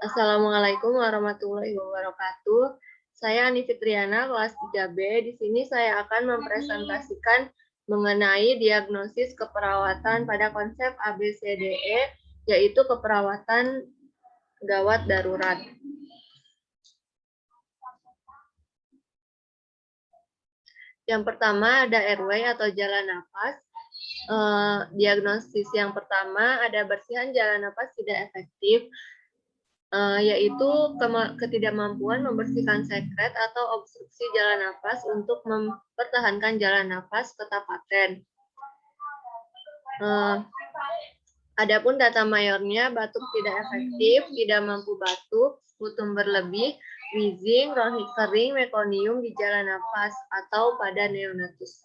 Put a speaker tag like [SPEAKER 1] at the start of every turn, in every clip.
[SPEAKER 1] Assalamualaikum warahmatullahi wabarakatuh. Saya Ani Fitriana, kelas 3B. Di sini saya akan mempresentasikan mengenai diagnosis keperawatan pada konsep ABCDE, yaitu keperawatan gawat darurat. Yang pertama ada airway atau jalan napas. Diagnosis yang pertama ada bersihan jalan napas tidak efektif, yaitu ketidakmampuan membersihkan sekret atau obstruksi jalan napas untuk mempertahankan jalan napas tetap paten. Adapun data mayornya, batuk tidak efektif, tidak mampu batuk, sputum berlebih, wheezing, ronit kering, mekonium di jalan napas atau pada neonatus.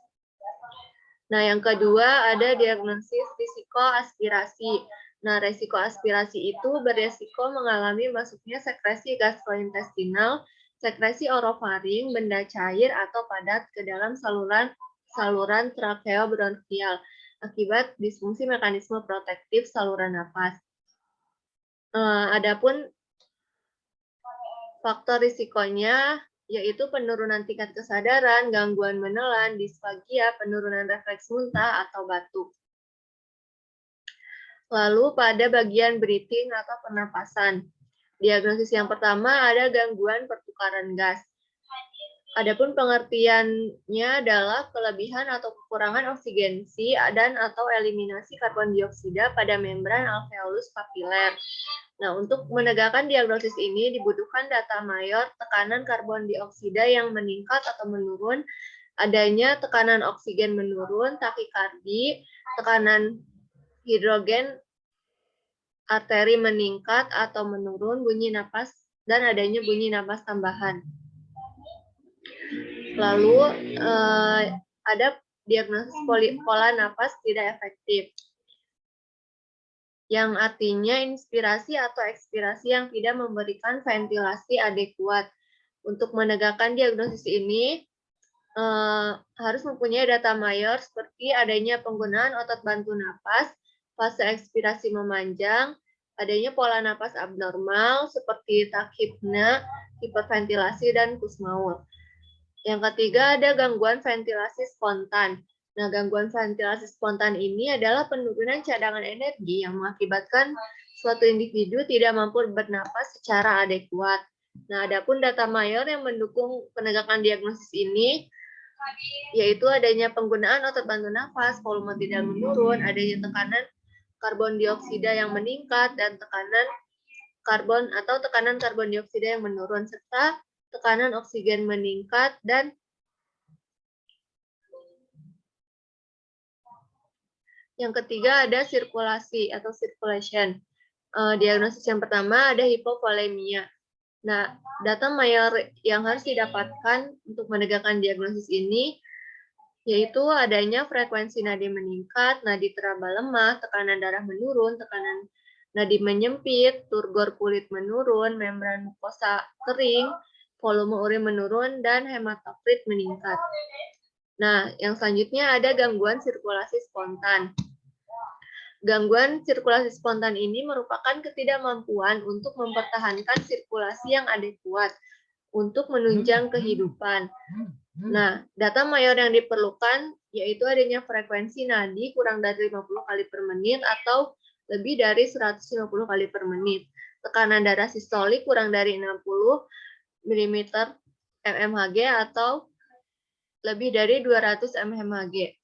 [SPEAKER 1] Nah, yang kedua ada diagnosis risiko aspirasi. Nah, risiko aspirasi itu beresiko mengalami masuknya sekresi gastrointestinal, sekresi orofaring, benda cair atau padat ke dalam saluran trakeobronkial akibat disfungsi mekanisme protektif saluran napas. Adapun faktor risikonya yaitu penurunan tingkat kesadaran, gangguan menelan, disfagia, penurunan refleks muntah, atau batuk. Lalu pada bagian breathing atau pernapasan, diagnosis yang pertama ada gangguan pertukaran gas. Adapun pengertiannya adalah kelebihan atau kekurangan oksigensi dan atau eliminasi karbon dioksida pada membran alveolus papiler. Nah, untuk menegakkan diagnosis ini dibutuhkan data mayor tekanan karbon dioksida yang meningkat atau menurun, adanya tekanan oksigen menurun, takikardi, tekanan hidrogen arteri meningkat atau menurun, bunyi napas, dan adanya bunyi napas tambahan. Lalu ada diagnosis pola napas tidak efektif, yang artinya inspirasi atau ekspirasi yang tidak memberikan ventilasi adekuat. Untuk menegakkan diagnosis ini, harus mempunyai data mayor seperti adanya penggunaan otot bantu napas, fase ekspirasi memanjang, adanya pola napas abnormal seperti takhipna, hiperventilasi, dan Kussmaul. Yang ketiga ada gangguan ventilasi spontan. Nah, gangguan ventilasi spontan ini adalah penurunan cadangan energi yang mengakibatkan suatu individu tidak mampu bernapas secara adekuat. Nah, adapun data mayor yang mendukung penegakan diagnosis ini, yaitu adanya penggunaan otot bantu nafas, volume tidak menurun, adanya tekanan karbon dioksida yang meningkat, dan tekanan karbon dioksida yang menurun, serta tekanan oksigen meningkat, dan yang ketiga ada sirkulasi atau circulation. Diagnosis yang pertama ada hipovolemia. Nah, data mayor yang harus didapatkan untuk menegakkan diagnosis ini yaitu adanya frekuensi nadi meningkat, nadi teraba lemah, tekanan darah menurun, tekanan nadi menyempit, turgor kulit menurun, membran mukosa kering, volume urin menurun, dan hematokrit meningkat. Nah, yang selanjutnya ada gangguan sirkulasi spontan. Gangguan sirkulasi spontan ini merupakan ketidakmampuan untuk mempertahankan sirkulasi yang adekuat untuk menunjang kehidupan. Nah, data mayor yang diperlukan yaitu adanya frekuensi nadi kurang dari 50 kali per menit atau lebih dari 150 kali per menit. Tekanan darah sistolik kurang dari 60 mm mmHg atau lebih dari 200 mmHg.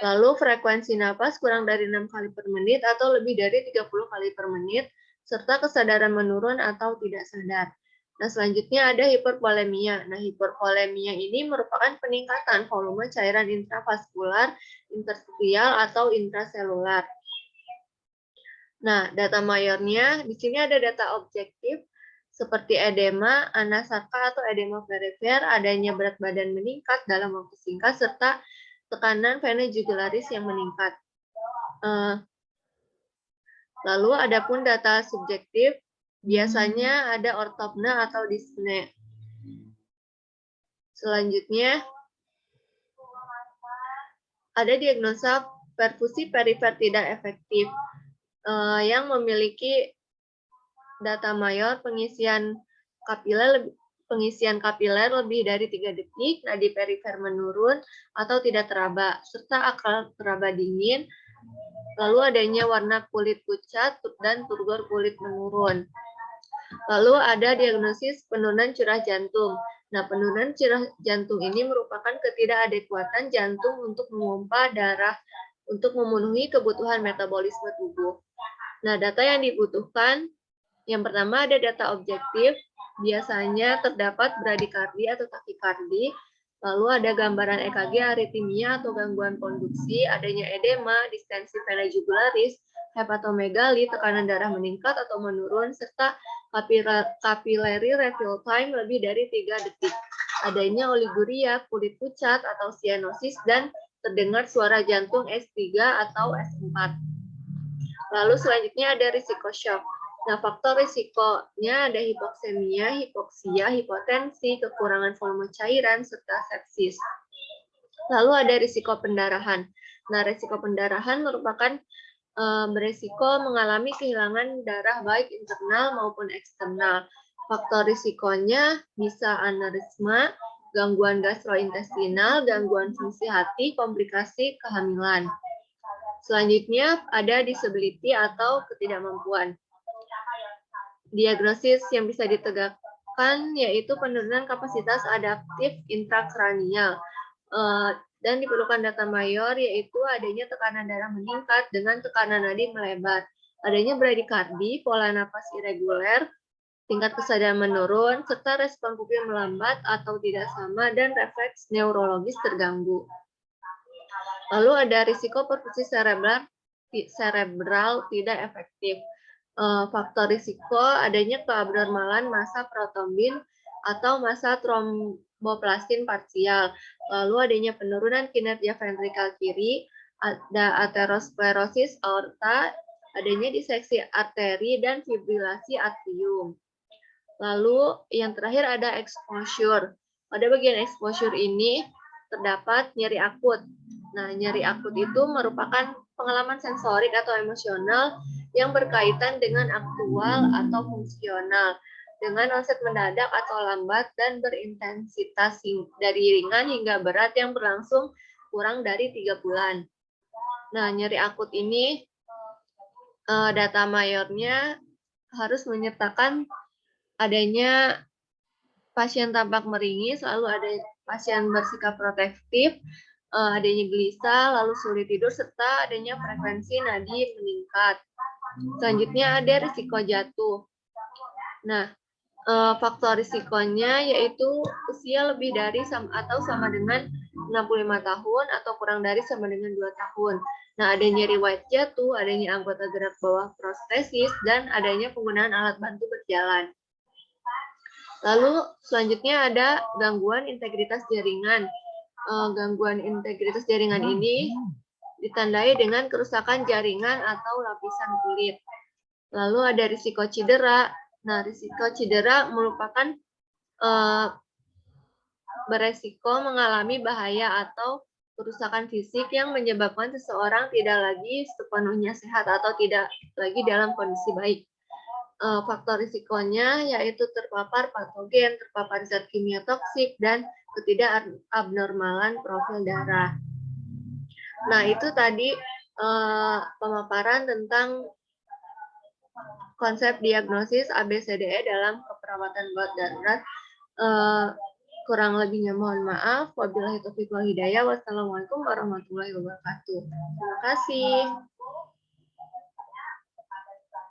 [SPEAKER 1] Lalu frekuensi napas kurang dari 6 kali per menit atau lebih dari 30 kali per menit, serta kesadaran menurun atau tidak sadar. Nah, selanjutnya ada hipervolemia. Nah, hipervolemia ini merupakan peningkatan volume cairan intravaskular, interstisial, atau intraselular. Nah, data mayornya, di sini ada data objektif, seperti edema, anasarka atau edema perifer, adanya berat badan meningkat dalam waktu singkat, serta tekanan vena jugularis yang meningkat. Lalu adapun data subjektif, biasanya ada ortopna atau dyspnea. Selanjutnya, ada diagnosa perfusi perifer tidak efektif yang memiliki data mayor pengisian kapiler lebih dari 3 detik, nadi perifer menurun atau tidak teraba, serta akal teraba dingin, lalu adanya warna kulit pucat dan turgor kulit menurun. Lalu ada diagnosis penurunan curah jantung. Nah, penurunan curah jantung ini merupakan ketidakadekuatan jantung untuk memompa darah untuk memenuhi kebutuhan metabolisme tubuh. Nah, data yang dibutuhkan, yang pertama ada data objektif, biasanya terdapat bradikardi atau takikardi, lalu ada gambaran EKG aritmia atau gangguan konduksi, adanya edema, distensi vena jugularis, hepatomegali, tekanan darah meningkat atau menurun, serta capillary refill time lebih dari 3 detik. Adanya oliguria, kulit pucat atau cyanosis, dan terdengar suara jantung S3 atau S4. Lalu selanjutnya ada risiko shock. Nah, faktor risikonya ada hipoksemia, hipoksia, hipotensi, kekurangan volume cairan, serta sepsis. Lalu ada risiko pendarahan. Nah, risiko pendarahan merupakan beresiko mengalami kehilangan darah baik internal maupun eksternal. Faktor risikonya bisa aneurisma, gangguan gastrointestinal, gangguan fungsi hati, komplikasi kehamilan. Selanjutnya ada disability atau ketidakmampuan. Diagnosis yang bisa ditegakkan yaitu penurunan kapasitas adaptif intrakranial. Dan diperlukan data mayor yaitu adanya tekanan darah meningkat dengan tekanan nadi melebar, adanya bradikardi, pola napas irreguler, tingkat kesadaran menurun, serta respon pupil melambat atau tidak sama, dan refleks neurologis terganggu. Lalu ada risiko perfusi cerebral tidak efektif. Faktor risiko adanya keabnormalan massa protrombin atau massa tromboplastin parsial. Lalu adanya penurunan kinerja ventrikal kiri, ada aterosklerosis aorta, adanya diseksi arteri dan fibrilasi atrium. Lalu yang terakhir ada exposure. Pada bagian exposure ini terdapat nyeri akut. Nah, nyeri akut itu merupakan pengalaman sensorik atau emosional yang berkaitan dengan aktual atau fungsional, dengan onset mendadak atau lambat dan berintensitas dari ringan hingga berat yang berlangsung kurang dari 3 bulan. Nah, nyeri akut ini data mayornya harus menyertakan adanya pasien tampak meringis, lalu ada pasien bersikap protektif, adanya gelisah, lalu sulit tidur, serta adanya frekuensi nadi meningkat. Selanjutnya ada risiko jatuh. Nah, faktor risikonya yaitu usia lebih dari atau sama dengan 65 tahun atau kurang dari sama dengan 2 tahun. Nah, adanya riwayat jatuh, adanya anggota gerak bawah prostesis, dan adanya penggunaan alat bantu berjalan. Lalu selanjutnya ada gangguan integritas jaringan. Gangguan integritas jaringan ini ditandai dengan kerusakan jaringan atau lapisan kulit. Lalu ada risiko cedera. Nah, risiko cedera merupakan beresiko mengalami bahaya atau kerusakan fisik yang menyebabkan seseorang tidak lagi sepenuhnya sehat atau tidak lagi dalam kondisi baik. Faktor risikonya yaitu terpapar patogen, terpapar zat kimia toksik, dan ketidakabnormalan profil darah. Nah, itu tadi pemaparan tentang konsep diagnosis ABCDE dalam keperawatan gawat darurat. Kurang lebihnya mohon maaf. Wabillahi taufiq wal hidayah. Wassalamualaikum warahmatullahi wabarakatuh. Terima kasih.